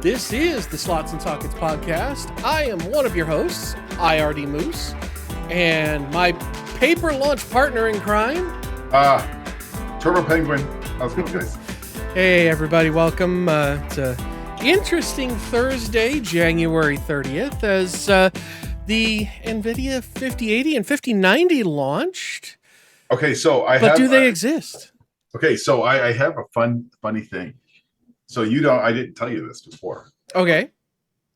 This is the Slots and Sockets podcast. I am one of your hosts, IRD Moose, and my paper launch partner in crime. Turbo Penguin. How's it going, guys? Hey, everybody. Welcome. It's an interesting Thursday, January 30th, as the Nvidia 5080 and 5090 launched. Okay, so do they exist? Okay, so I have a funny thing. So I didn't tell you this before. Okay.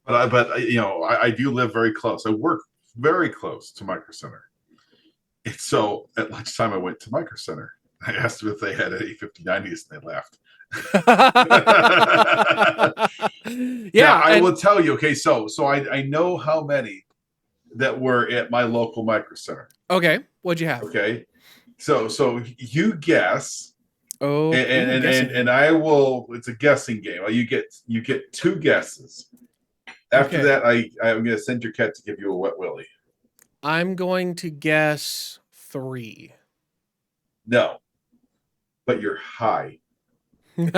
But I do live very close. I work very close to Micro Center. And so at lunchtime, I went to Micro Center. I asked them if they had any 5090s, and they laughed. Yeah, I will tell you. Okay, so I know how many that were at my local Micro Center. Okay, what'd you have? Okay, so you guess. Oh, and I will. It's a guessing game. You get two guesses. After that, I'm going to send your cat to give you a wet willy. I'm going to guess 3. No, but you're high. They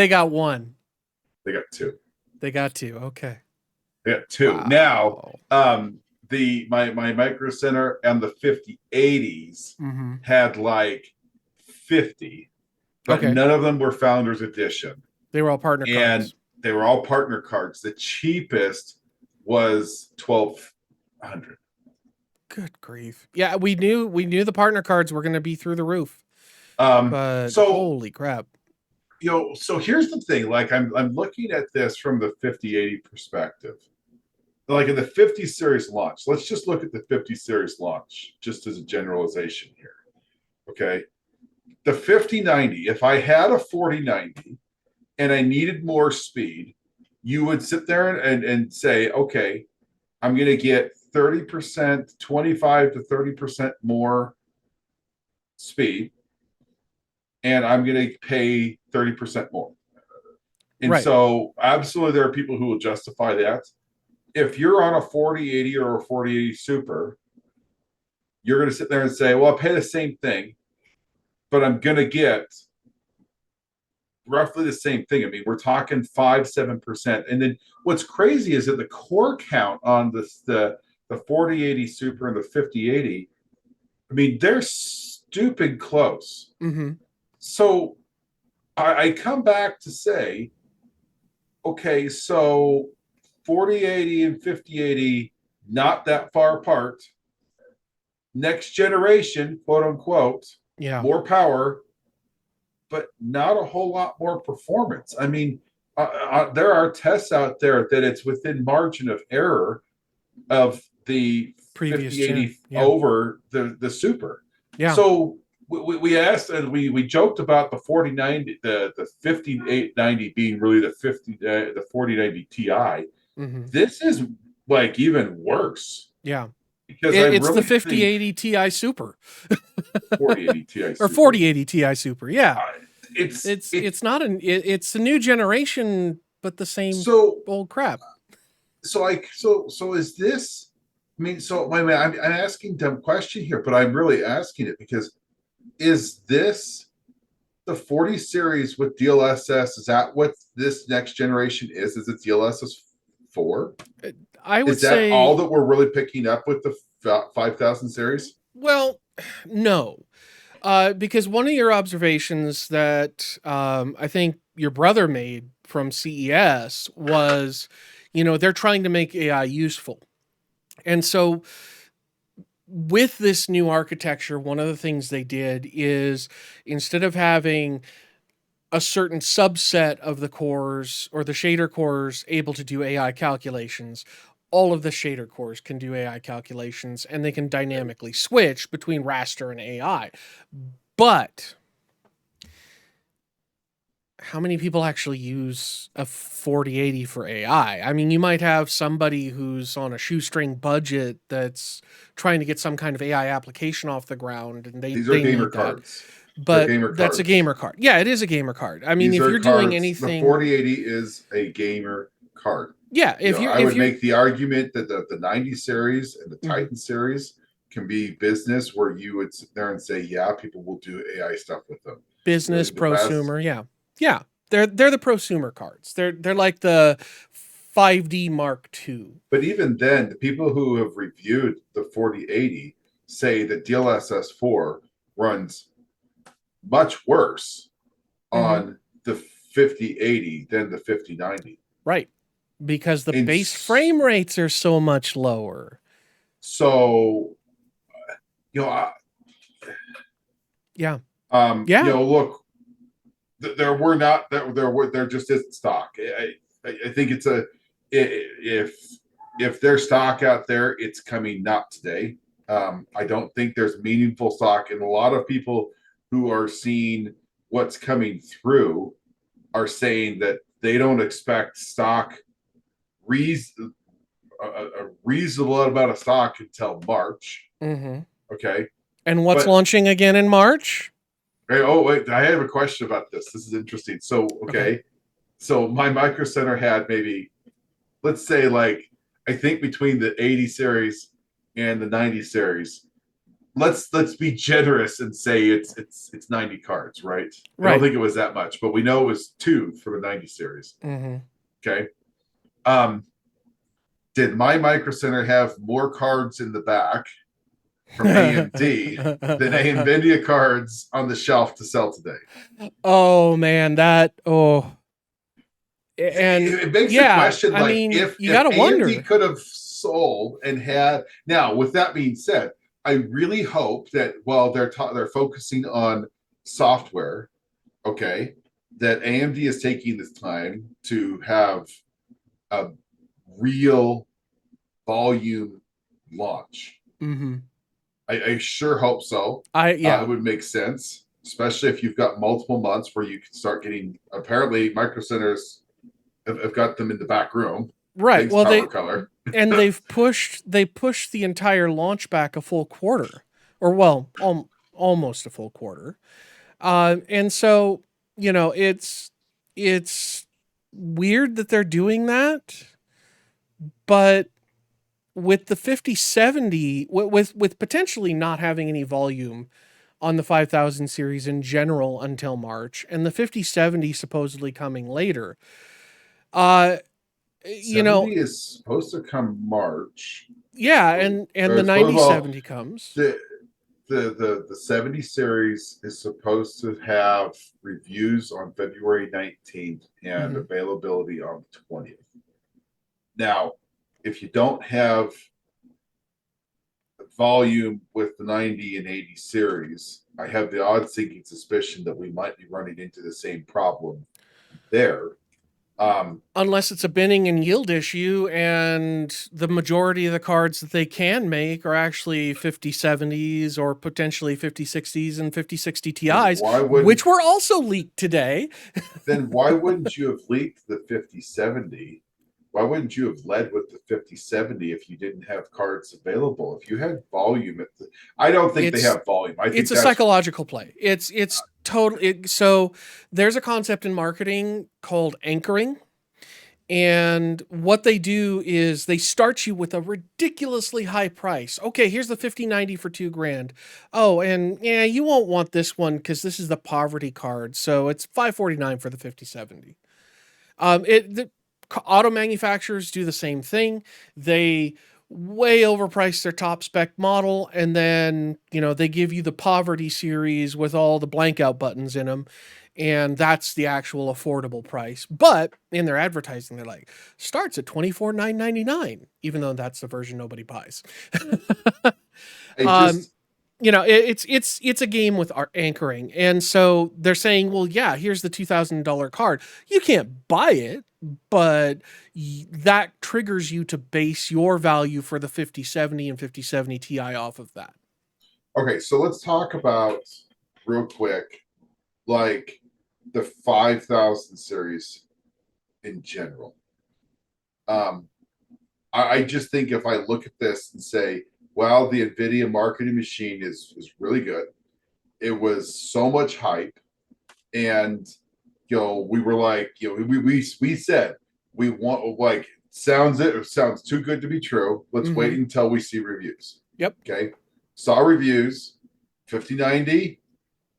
got 1. They got 2. They got 2. Okay. They got 2. Wow. Now, my Micro Center and the 5080s had like 50, but none of them were Founders Edition. They were all partner cards. And they were all partner cards. The cheapest was $1,200. Good grief! Yeah, we knew the partner cards were going to be through the roof. But holy crap! So here's the thing. Like I'm looking at this from the 5080 perspective. Like in the 50 series launch, let's just look at the 50 series launch, just as a generalization here. Okay. The 5090, if I had a 4090 and I needed more speed, you would sit there and say, okay, I'm going to get 30%, 25 to 30% more speed, and I'm going to pay 30% more. And so absolutely there are people who will justify that. If you're on a 4080 or a 4080 Super, you're going to sit there and say, well, I pay the same thing, but I'm going to get roughly the same thing. I mean, we're talking 5-7%. And then what's crazy is that the core count on the 4080 Super and the 5080, I mean, they're stupid close. Mm-hmm. So I come back to say, okay, so 4080 and 5080, not that far apart. Next generation, quote unquote, more power, but not a whole lot more performance. I mean, there are tests out there that it's within margin of error of the previous 5080 over the Super. Yeah. So we asked, and we joked about the 4090, the 5890 being really the 4090 Ti. Mm-hmm. This is like even worse. Yeah. Because it's really the 5080 Ti Super. 4080 Ti Super. Or 4080 Ti Super. Yeah. It's not it's a new generation, but the same old crap. So is this, I mean, I'm asking a dumb question here, but I'm really asking it because is this the 40 series with DLSS? Is that what this next generation is? Is it DLSS 4? I would say. Is that all that we're really picking up with the 5000 series? Well, no. Because one of your observations that I think your brother made from CES was, they're trying to make AI useful. And so with this new architecture, one of the things they did is instead of having a certain subset of the cores or the shader cores able to do AI calculations, all of the shader cores can do AI calculations, and they can dynamically switch between raster and AI. But how many people actually use a 4080 for AI? I mean, you might have somebody who's on a shoestring budget that's trying to get some kind of AI application off the ground, and they gamer cards. But that's a gamer card. Yeah, it is a gamer card. I mean, if you're doing anything, the 4080 is a gamer card. Yeah, I would make the argument that the 90 series and the Titan series can be business, where you would sit there and say, yeah, people will do AI stuff with them. Business, prosumer, yeah. They're the prosumer cards. They're like the 5D Mark II. But even then, the people who have reviewed the 4080 say that DLSS 4 runs much worse Mm-hmm. on the 5080 than the 5090. Right. Because the And base frame rates are so much lower. so, you know, Yeah. Yeah. look, there were not there just isn't stock. I think it's a if there's stock out there, it's coming not today. I don't think there's meaningful stock, and a lot of people who are seeing what's coming through are saying that they don't expect stock reason a reasonable amount of stock until March. Mm-hmm. Okay, And what's but launching again in March? hey, oh wait, I have a question about this. This is interesting. So Okay. okay, so my micro center had maybe, let's say, like, I think between the 80 series and the 90 series, let's be generous and say it's 90 cards, right? I don't Right. think it was that much, but we know it was two for the 90 series. Mm-hmm. Okay. Um, did my micro center have more cards in the back from AMD than Nvidia cards on the shelf to sell today? Oh man, that and It makes the yeah, question, I like, mean, you if gotta AMD wonder. could have sold and had. Now, with that being said, I really hope that while they're focusing on software, okay, that AMD is taking this time to have a real volume launch. Mm-hmm. I sure hope so. Yeah. It would make sense, especially if you've got multiple months where you can start getting. Apparently, micro centers have got them in the back room. Right. Thanks, Well, Power Color. they pushed the entire launch back a full quarter, or well, almost a full quarter. And so it's weird that they're doing that, but with the 5070, with potentially not having any volume on the 5000 series in general until March, and the 5070 supposedly coming later. Uh, you know, 70 is supposed to come March. yeah, and the Or suppose, well, 9070 comes. the the 70 series is supposed to have reviews on February 19th and Mm-hmm. availability on the 20th. Now, if you don't have volume with the 90 and 80 series, I have the odd sinking suspicion that we might be running into the same problem there. Unless it's a binning and yield issue, and the majority of the cards that they can make are actually 5070s or potentially 5060s and 5060 then Ti's, why wouldn't which were also leaked today. then why wouldn't you have leaked the 5070? Why wouldn't you have led with the 5070 if you didn't have cards available? If you had volume at the, I don't think they It's have volume. I it's think a that's psychological play. It's totally so there's a concept in marketing called anchoring. And what they do is they start you with a ridiculously high price. Okay, here's the 5090 for $2,000. Oh, and yeah, you won't want this one because this is the poverty card. So it's $549 for the 5070. The auto manufacturers do the same thing. They way overprice their top spec model, and then they give you the poverty series with all the blank out buttons in them, and that's the actual affordable price. But in their advertising, they're like starts at $24,999, even though that's the version nobody buys. I um, just it's a game with our anchoring, and so they're saying, well, yeah, here's the $2,000 card. You can't buy it, but that triggers you to base your value for the 5070 and 5070 Ti off of that. okay. So let's talk about real quick, like, the 5000 series in general. Um, I just think if I look at this and say, well, the Nvidia marketing machine is really good. It was so much hype, and we were like, we said we want, like, it sounds too good to be true. Let's Mm-hmm. wait until we see reviews. Yep. Okay, saw reviews, 5090.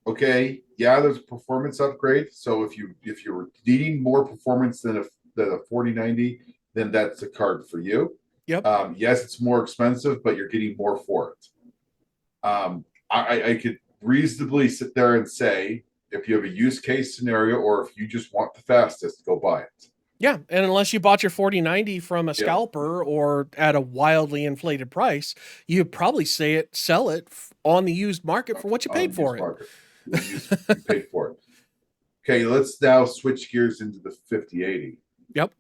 Okay, yeah, there's a performance upgrade. So if you're needing more performance than a 4090, then that's a card for you. Yep. Yes, it's more expensive, but you're getting more for it. I could reasonably sit there and say, if you have a use case scenario, or if you just want the fastest, go buy it. Yeah, and unless you bought your 4090 from a Yeah, scalper or at a wildly inflated price, you'd probably sell it on the used market for what you on paid the for used it. market, you paid for it. Okay, let's now switch gears into the 5080. Yep.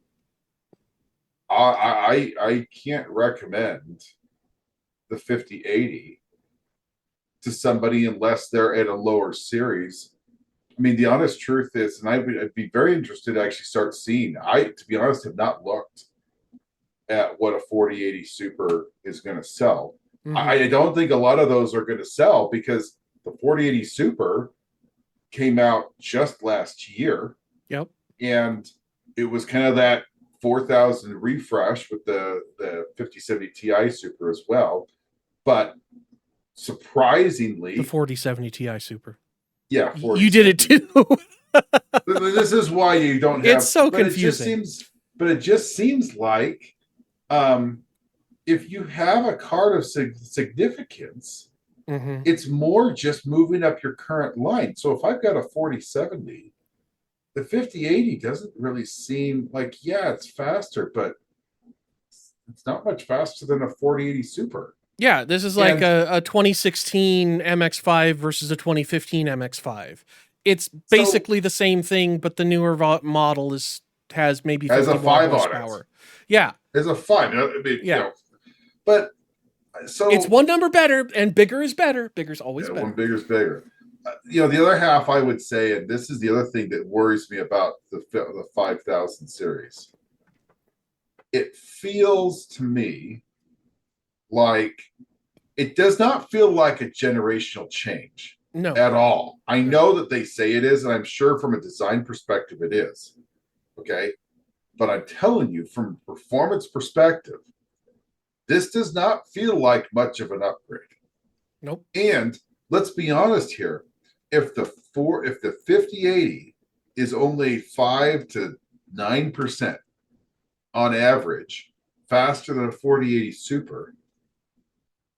I can't recommend the 5080 to somebody unless they're at a lower series. I mean, the honest truth is, and I'd be very interested to actually start seeing. To be honest, have not looked at what a 4080 Super is going to sell. Mm-hmm. I don't think a lot of those are going to sell because the 4080 Super came out just last year, Yep. and it was kind of that 4,000 refresh with the 5070 Ti Super as well. But The surprisingly, 4070 Ti Super. yeah, You did it 4070. too. This is why you don't It's have, so confusing. but it just seems like um, if you have a card of significance, Mm-hmm. it's more just moving up your current line. So if I've got a 4070, the 5080 doesn't really seem like, yeah, it's faster, but it's not much faster than a 4080 Super. Yeah, this is like And a 2016 MX5 versus a 2015 MX5. It's so basically the same thing, but the newer model has maybe has a 50 more five on it, horsepower. Yeah, has a five. I mean, yeah. but It's so one number better, and bigger is better. Bigger's always yeah, one better. bigger is bigger. The other half I would say, and this is the other thing that worries me about the 5000 series. It feels to me like it does not feel like a generational change No, at all. I no. know that they say it is, and I'm sure from a design perspective it is. Okay. But I'm telling you, from a performance perspective, this does not feel like much of an upgrade. Nope. And let's be honest here. If the 5080 is only 5 to 9% on average faster than a 4080 Super,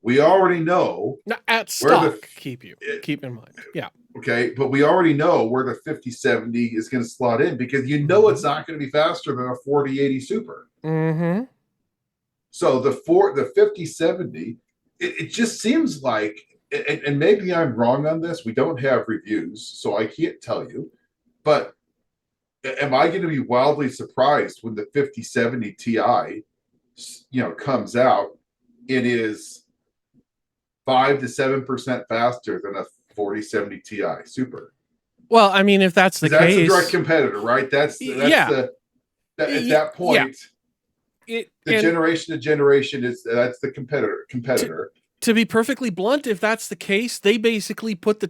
we already know Not at where the stock. Keep in mind. Yeah. okay, but we already know where the 5070 is going to slot in because you know it's not going to be faster than a 4080 Super. Mm-hmm. So the 5070, it just seems like, and maybe I'm wrong on this. We don't have reviews, so I can't tell you. But am I going to be wildly surprised when the 5070 Ti, comes out? It is 5 to 7% faster than a 4070 Ti Super. Well, I mean, if that's the Because that's a direct case, competitor, right? yeah, At that yeah. point, the And generation to generation that's the to competitor. to be perfectly blunt, if that's the case, they basically put the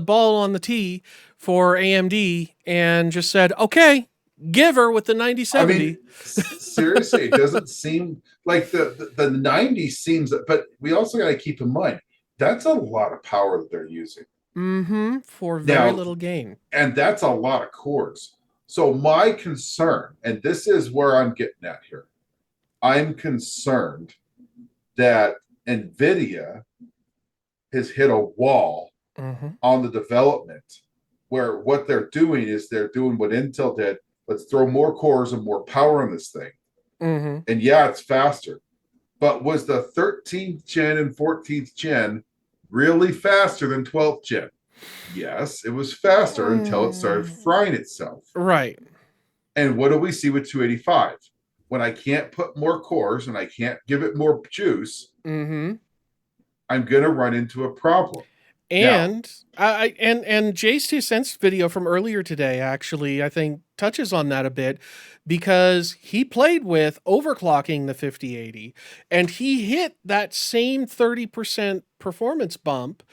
ball on the tee for AMD and just said, "Okay, give her with the I mean, 9070." seriously, it doesn't seem like the 90 seems, but we also got to keep in mind that's a lot of power that they're using Mm-hmm. For very now, little gain. and that's a lot of cores. So my concern, and this is where I'm getting at here, I'm concerned that Nvidia has hit a wall Mm-hmm. on the development where what they're doing is they're doing what Intel did. Let's throw more cores and more power in this thing. Mm-hmm. And yeah, it's faster. But was the 13th gen and 14th gen really faster than 12th gen? Yes, it was faster until it started frying itself. Right. And what do we see with 285? When I can't put more cores and I can't give it more juice, Mm-hmm. I'm going to run into a problem. Now, And and Jay's 2 cents video from earlier today actually I think touches on that a bit because he played with overclocking the 5080 and he hit that same 30% performance bump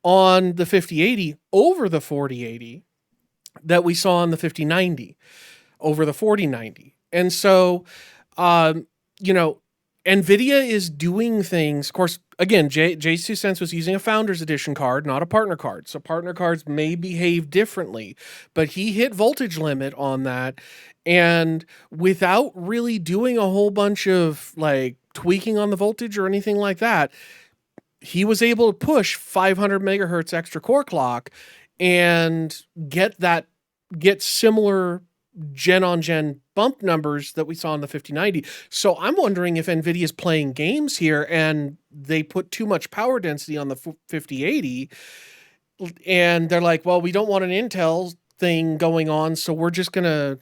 on the 5080 over the 4080 that we saw on the 5090 over the 4090. And so um, you know, Nvidia is doing things. Of course, again, Jay's 2 cents was using a founder's edition card, not a partner card. So partner cards may behave differently, but he hit voltage limit on that. And without really doing a whole bunch of like tweaking on the voltage or anything like that, he was able to push 500 megahertz extra core clock and get similar gen on gen bump numbers that we saw in the 5090. So I'm wondering if Nvidia's playing games here and they put too much power density on the 5080 and they're like, well, we don't want an Intel thing going on, so we're just going to,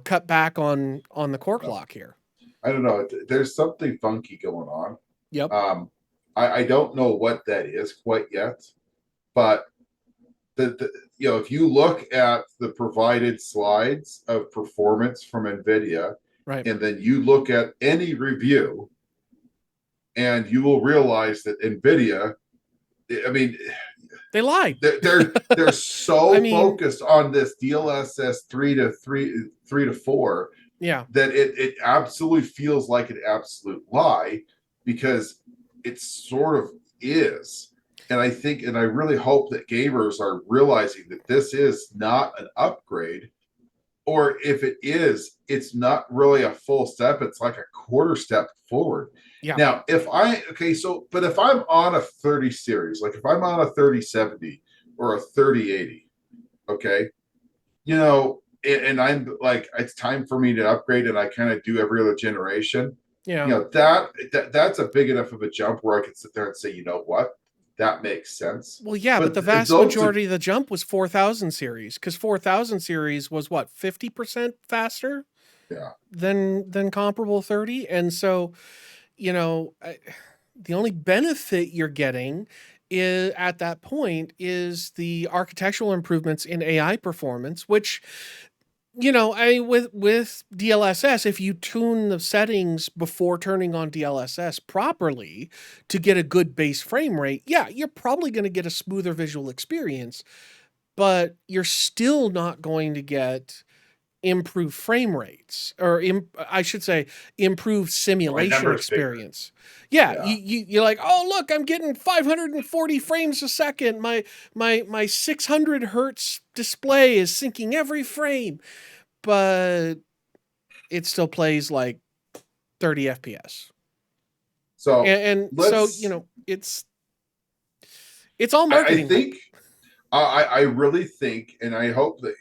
cut back on the core clock here. I don't know. There's something funky going on. Yep. I don't know what that is quite yet, but if you look at the provided slides of performance from Nvidia, right, and then you look at any review, and you will realize that Nvidia, I mean, they lied. They're so I mean, focused on this DLSS 3 to 4 yeah, that it absolutely feels like an absolute lie, because it sort of is. And I think, and I really hope that gamers are realizing that this is not an upgrade, or if it is, it's not really a full step. It's like a quarter step forward. yeah, Now, but if I'm on a 30 series, like if I'm on a 3070 or a 3080, okay, and I'm like, it's time for me to upgrade, and I kind of do every other generation. yeah. That's a big enough of a jump where I can sit there and say, you know what, that makes sense. Well, yeah, but But the vast those are, majority of the jump was 4000 series because 4000 series was what 50% faster yeah. than comparable 30, and so the only benefit you're getting is at that point is the architectural improvements in AI performance, which with DLSS, if you tune the settings before turning on DLSS properly to get a good base frame rate, yeah, you're probably going to get a smoother visual experience, but you're still not going to get improved frame rates or I should say improved My simulation number's bigger. experience. Yeah, Yeah. you're like, oh look, I'm getting 540 frames a second. My 600 hertz display is syncing every frame, but it still plays like 30 FPS. So And so let's, it's all I marketing hype. think, I really think, and I hope that,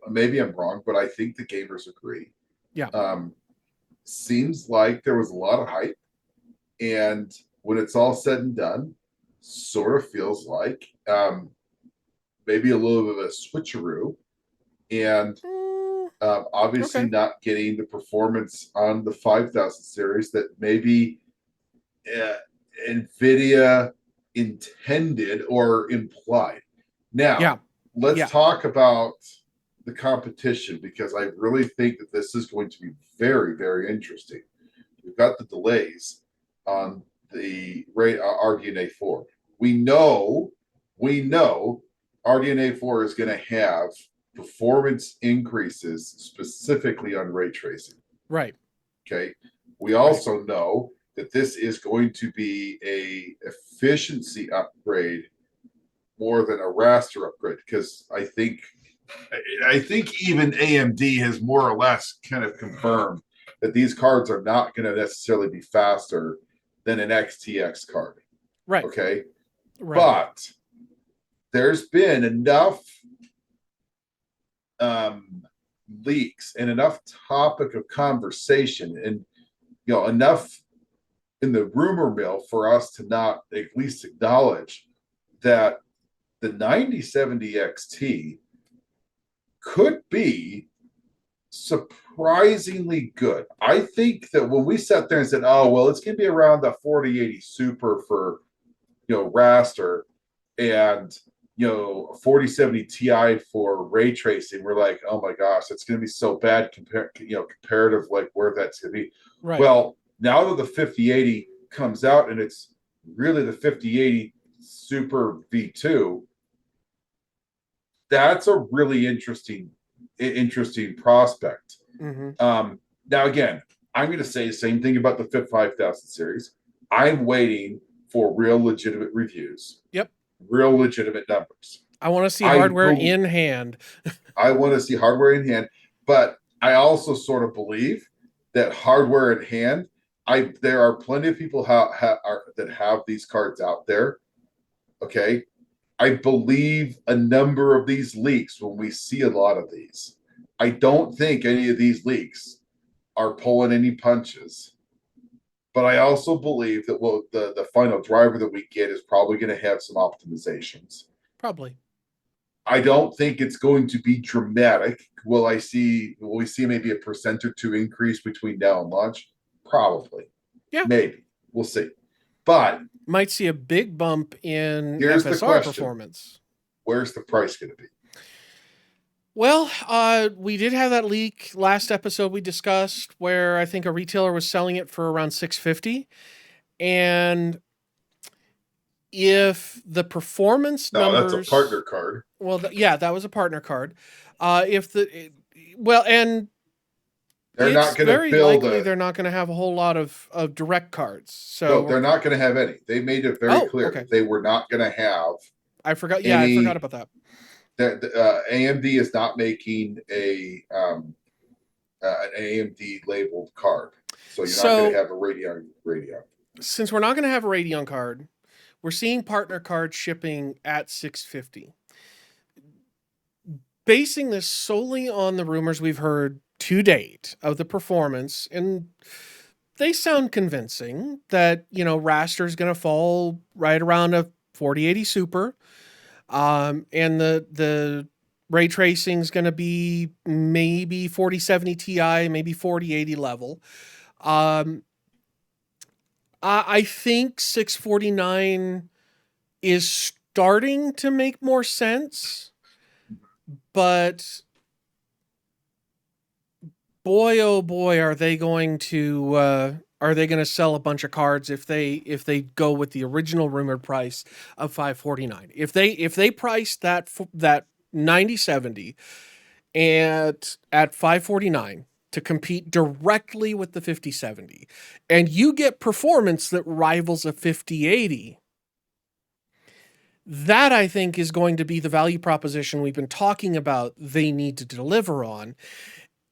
maybe I'm wrong, but I think the gamers agree. Yeah. Um, Seems like there was a lot of hype, and when it's all said and done, sort of feels like maybe a little bit of a switcheroo, and obviously Okay. not getting the performance on the 5000 series that maybe uh, Nvidia intended or implied. Now, Yeah. let's Yeah. talk about the competition, because I really think that this is going to be very, very interesting. We've got the delays on the RDNA 4. We know RDNA 4 is going to have performance increases specifically on ray tracing. Right. Okay. We Right. also know that this is going to be a efficiency upgrade more than a raster upgrade, because I think even AMD has more or less kind of confirmed that these cards are not going to necessarily be faster than an XTX card. Right. Okay. Right. But there's been enough um, leaks and enough topic of conversation, and enough in the rumor mill for us to not at least acknowledge that the 9070 XT could be surprisingly good. I think that when we sat there and said, oh, well, it's going to be around the 4080 Super for, raster, and, 4070 Ti for ray tracing, we're like, oh my gosh, it's going to be so bad comparative, like where that's going to be. Right. Well, now that the 5080 comes out and it's really the 5080 Super V2, that's a really interesting prospect. Mm-hmm. Now, again, I'm going to say the same thing about the FIT 5000 series. I'm waiting for real legitimate reviews, Yep. real legitimate numbers. I want to see I hardware in hand. I want to see hardware in hand, but I also sort of believe that hardware in hand, there are plenty of people that have these cards out there. Okay, I believe a number of these leaks when we see a lot of these. I don't think any of these leaks are pulling any punches. But I also believe that the final driver that we get is probably going to have some optimizations. Probably. I don't think it's going to be dramatic. Will we see maybe a percent or two increase between now and launch? Probably. Yeah. Maybe. We'll see. But might see a big bump in here's the FSR question. performance. Where's the price going to be? Well, we did have that leak last episode we discussed where I think a retailer was selling it for around $650. And if the performance No, numbers, that's a partner card. Well, yeah, that was a partner card. If the well, and they're not going to build they're not going to have a whole lot of direct cards. So no, they're not going to have any. They made it very clear okay. they were not going to have. I forgot. Yeah, I forgot about that. That AMD is not making an AMD labeled card, so you're not going to have a Radeon. Since we're not going to have a Radeon card, we're seeing partner cards shipping at $650. Basing this solely on the rumors we've heard to date of the performance, and they sound convincing that, Raster is going to fall right around a 4080 Super, and the ray tracing is going to be maybe 4070 Ti, maybe 4080 level. I think 649 is starting to make more sense, but boy, oh boy, are they going to sell a bunch of cards if they go with the original rumored price of 549? If they price that 9070 at 549 to compete directly with the 5070, and you get performance that rivals a 5080, that I think is going to be the value proposition we've been talking about they need to deliver on.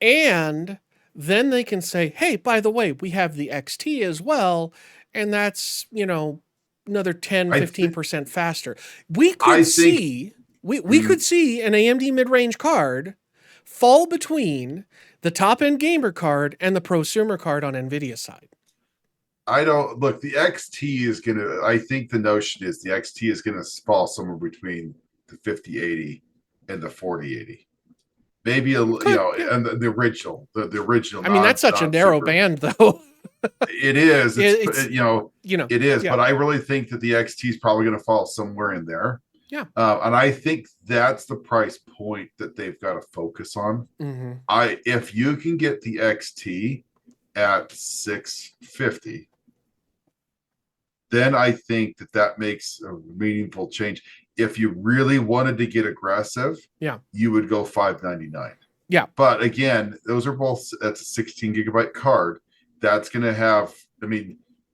And then they can say, hey, by the way, we have the XT as well, and that's, another 10, 15% faster. We could see an AMD mid-range card fall between the top-end gamer card and the prosumer card on Nvidia side. I don't look. The XT is gonna. I think the notion is the XT is gonna fall somewhere between the 5080 and the 4080. Maybe and the original, the original. I mean, that's such a narrow band, though. It is. It is. Yeah. But I really think that the XT is probably going to fall somewhere in there. Yeah. And I think that's the price point that they've got to focus on. Mm-hmm. If you can get the XT at 650, then I think that makes a meaningful change. If you really wanted to get aggressive, you would go 599. Yeah. But again, those are both, that's a 16 gigabyte card. That's going to have,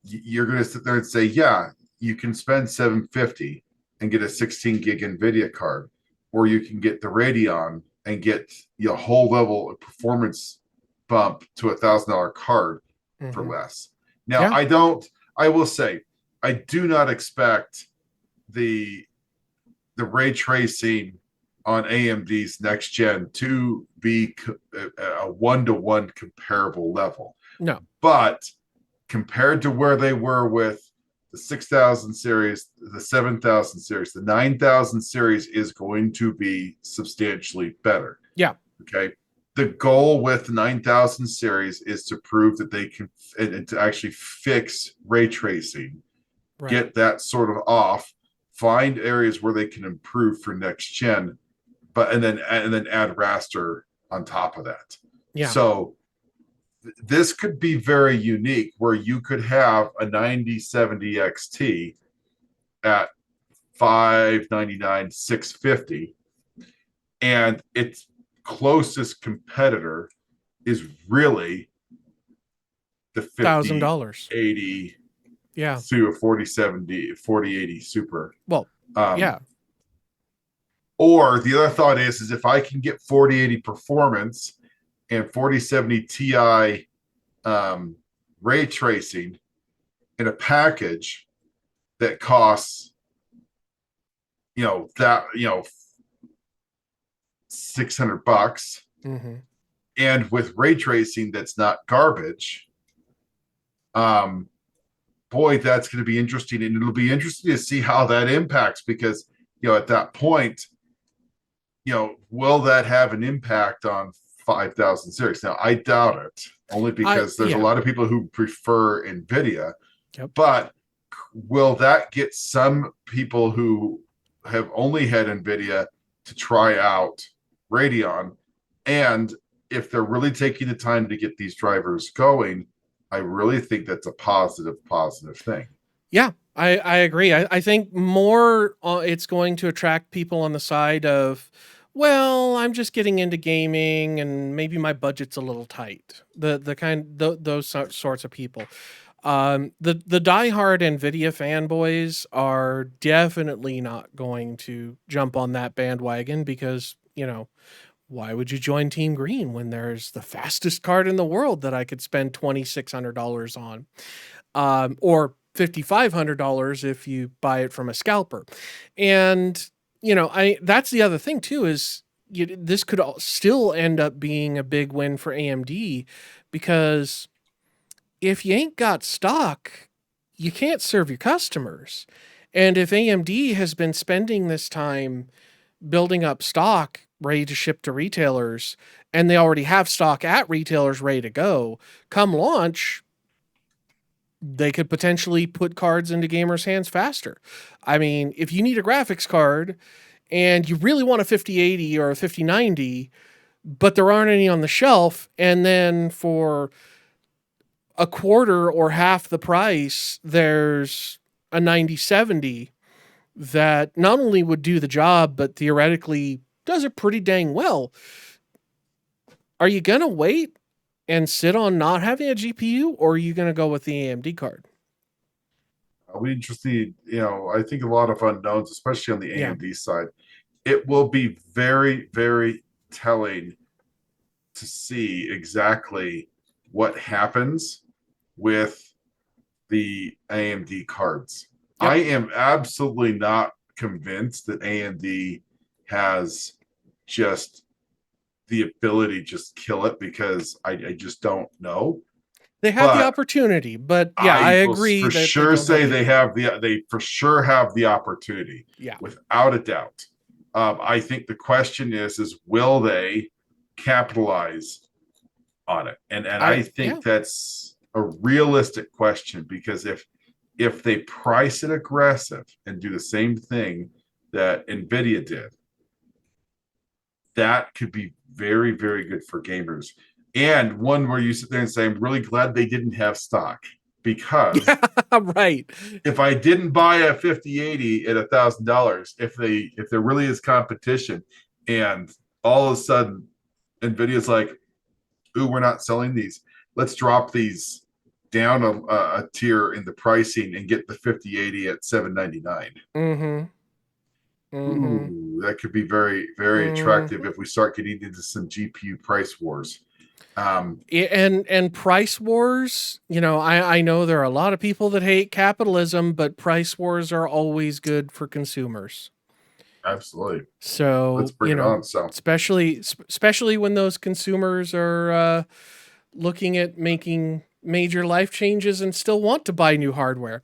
you're going to sit there and say, yeah, you can spend 750 and get a 16 gig Nvidia card, or you can get the Radeon and get a whole level of performance bump to $1,000 card for less. Now, I will say, I do not expect the ray tracing on AMD's next gen to be a one-to-one comparable level. No. But compared to where they were with the 6000 series, the 7000 series, the 9000 series is going to be substantially better. Yeah. Okay. The goal with the 9000 series is to prove that they can, and to actually fix ray tracing, get that sort of off, find areas where they can improve for next gen, and then add raster on top of that. Yeah. So this could be very unique, where you could have a 9070 XT at 599, 650, and its closest competitor is really the $50, $1,000, $80, Yeah. through a 4080 Super. Well, Um, yeah. or the other thought is if I can get 4080 performance and 4070 Ti ray tracing in a package that costs, that, 600 bucks, Hmm. and with ray tracing that's not garbage, um, boy, that's going to be interesting. And it'll be interesting to see how that impacts because, at that point, will that have an impact on 5000 series? Now, I doubt it, only because there's a Yeah. lot of people who prefer Nvidia, Yep. but will that get some people who have only had Nvidia to try out Radeon? And if they're really taking the time to get these drivers going, I really think that's a positive thing. Yeah, I agree. I think more it's going to attract people on the side of, well, I'm just getting into gaming and maybe my budget's a little tight. Those sorts of people. The diehard Nvidia fanboys are definitely not going to jump on that bandwagon because why would you join Team Green when there's the fastest card in the world that I could spend $2,600 on? Or $5,500 if you buy it from a scalper. And I that's the other thing too is this could still end up being a big win for AMD because if you ain't got stock, you can't serve your customers. And if AMD has been spending this time building up stock ready to ship to retailers, and they already have stock at retailers ready to go, come launch, they could potentially put cards into gamers' hands faster. I mean, if you need a graphics card and you really want a 5080 or a 5090, but there aren't any on the shelf, and then for a quarter or half the price, there's a 9070 that not only would do the job, but theoretically does it pretty dang well. Are you going to wait and sit on not having a GPU, or are you going to go with the AMD card? We interesting, I think a lot of unknowns, especially on the Yeah. AMD side. It will be very, very telling to see exactly what happens with the AMD cards. I Yep. am absolutely not convinced that AMD has just the ability to just kill it because I just don't know. They have the But opportunity, but yeah, I I will agree for that they sure don't have say the ability. they for sure have the opportunity, Yeah. without a doubt. I think the question is will they capitalize on it? And I Yeah. think that's a realistic question because if they price it aggressive and do the same thing that Nvidia did, that could be very, very good for gamers. And one where you sit there and say, I'm really glad they didn't have stock because Right. if I didn't buy a 5080 at $1,000, if there really is competition and all of a sudden Nvidia's like, ooh, we're not selling these. Let's drop these down a tier in the pricing and get the 5080 at 799. Mm-hmm. Mm-hmm. Ooh, that could be very, very attractive Mm-hmm. if we start getting into some GPU price wars. Um, And price wars, I know there are a lot of people that hate capitalism, but price wars are always good for consumers. Absolutely. Let's So, bring it on. So, especially when those consumers are looking at making major life changes and still want to buy new hardware.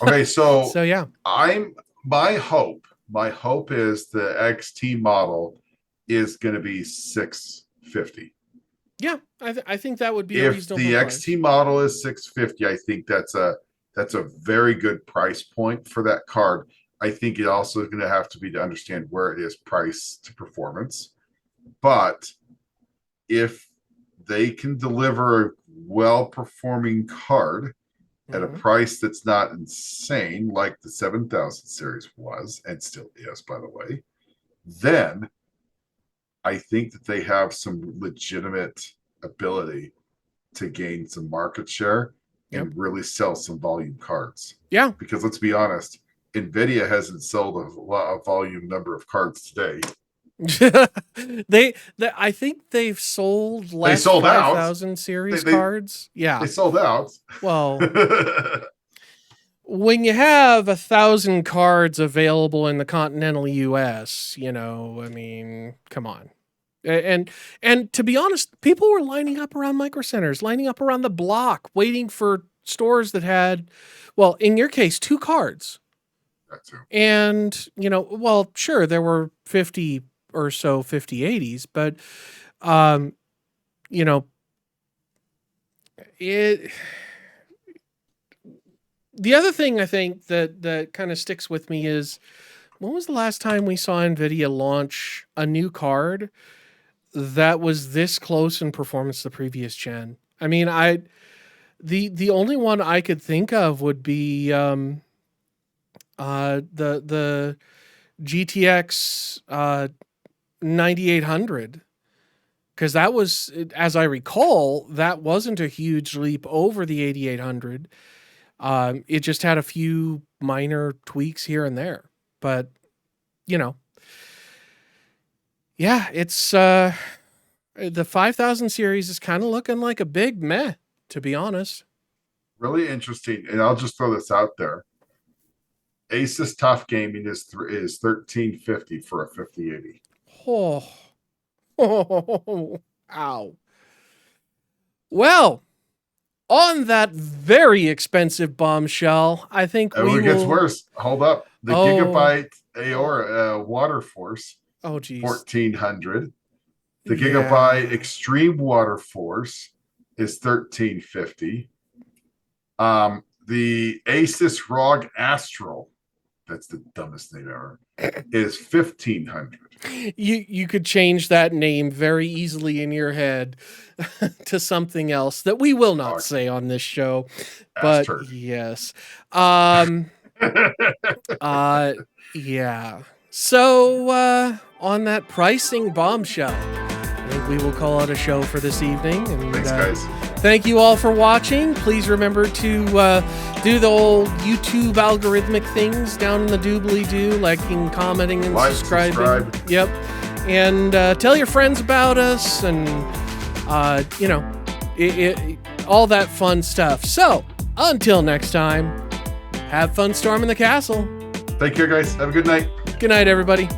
okay, so So yeah. I'm my hope is the XT model is going to be 650. Yeah, I think that would be a If reasonable the XT price. model is 650, I think that's a very good price point for that card. I think it also is going to have to be to understand where it is price to performance. But if they can deliver a well performing card at a Hmm. price that's not insane, like the 7000 series was and still is, by the way, then I think that they have some legitimate ability to gain some market share. Yep. and really sell some volume cards. Yeah. Because let's be honest, Nvidia hasn't sold a lot of volume number of cards today. I think they've sold They less sold out. 5000 series They cards. Yeah. sold out. Well, when you have 1,000 cards available in the continental US, I mean, come on. And to be honest, people were lining up around Micro Centers, lining up around the block, waiting for stores that had, well, in your case, 2 cards. That too. And, well, sure, there were 50 or so 5080s, but, it. The other thing I think that kind of sticks with me is, when was the last time we saw Nvidia launch a new card that was this close in performance to the previous gen? I mean, the only one I could think of would be the GTX 9800, because that was, as I recall, that wasn't a huge leap over the 8800. It just had a few minor tweaks here and there, but yeah, it's the 5000 series is kind of looking like a big meh, to be honest. Really interesting. And I'll just throw this out there. Asus Tough Gaming is $1350 for a 5080. Oh, ow. Well, on that very expensive bombshell, I think it gets worse. Hold up. The Gigabyte Aorra Water Force, oh geez, 1400. The Gigabyte Extreme Water Force is 1350. The Asus ROG Astral, that's the dumbest name ever, is 1500. You could change that name very easily in your head to something else that we will not say on this show. But yes. Yeah. So on that pricing bombshell, I think we will call it a show for this evening. And thanks, guys. Thank you all for watching. Please remember to do the old YouTube algorithmic things down in the doobly-doo, liking, commenting, and subscribing. Yep. And tell your friends about us, and all that fun stuff. So until next time, have fun storming the castle. Take care, guys. Have a good night. Good night, everybody.